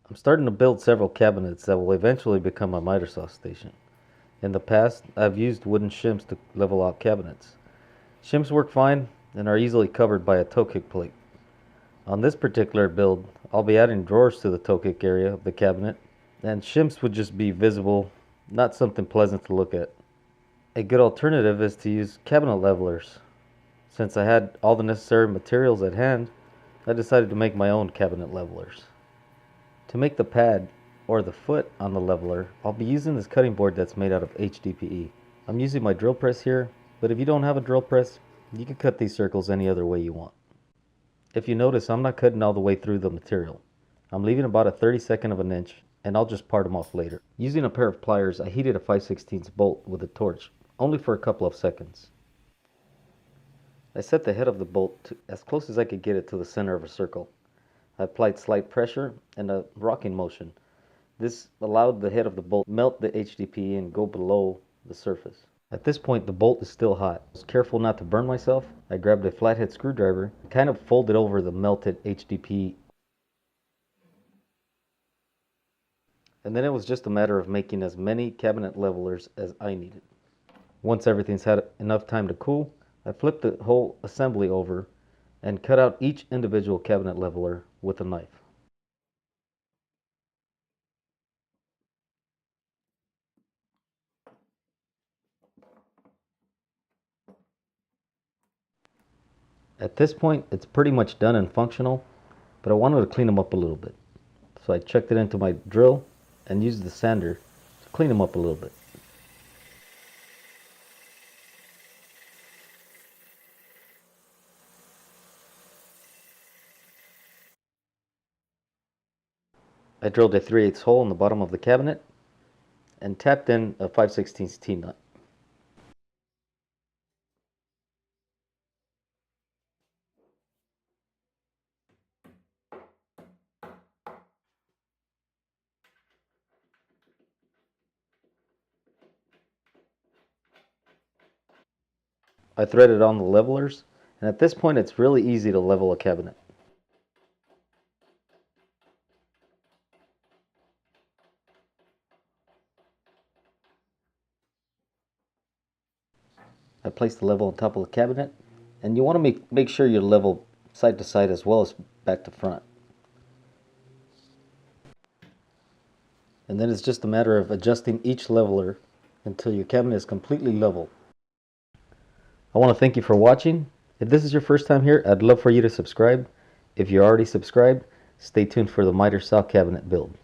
I'm starting to build several cabinets that will eventually become my miter saw station. In the past, I've used wooden shims to level out cabinets. Shims work fine and are easily covered by a toe kick plate. On this particular build, I'll be adding drawers to the toe kick area of the cabinet, and shims would just be visible, not something pleasant to look at. A good alternative is to use cabinet levelers. Since I had all the necessary materials at hand, I decided to make my own cabinet levelers. To make the pad, or the foot on the leveler, I'll be using this cutting board that's made out of Hdpe. I'm using my drill press here, but if you don't have a drill press, you can cut these circles any other way you want. If you notice, I'm not cutting all the way through the material. I'm leaving about a 32nd of an inch, and I'll just part them off later. Using a pair of pliers, I heated a 5/16 bolt with a torch, only for a couple of seconds. I set the head of the bolt to as close as I could get it to the center of a circle. I applied slight pressure and a rocking motion. This allowed the head of the bolt to melt the Hdpe and go below the surface. At this point, the bolt is still hot. I was careful not to burn myself. I grabbed a flathead screwdriver, kind of folded over the melted Hdpe, and then it was just a matter of making as many cabinet levelers as I needed. Once everything's had enough time to cool, I flipped the whole assembly over and cut out each individual cabinet leveler with a knife. At this point, it's pretty much done and functional, but I wanted to clean them up a little bit. So I chucked it into my drill and used the sander to clean them up a little bit. I drilled a 3/8 hole in the bottom of the cabinet and tapped in a 5/16 T-nut. I threaded on the levelers, and at this point it's really easy to level a cabinet. I placed the level on top of the cabinet, and you want to make sure you're level side to side as well as back to front. And then it's just a matter of adjusting each leveler until your cabinet is completely level. I want to thank you for watching. If this is your first time here, I'd love for you to subscribe. If you're already subscribed, stay tuned for the miter saw cabinet build.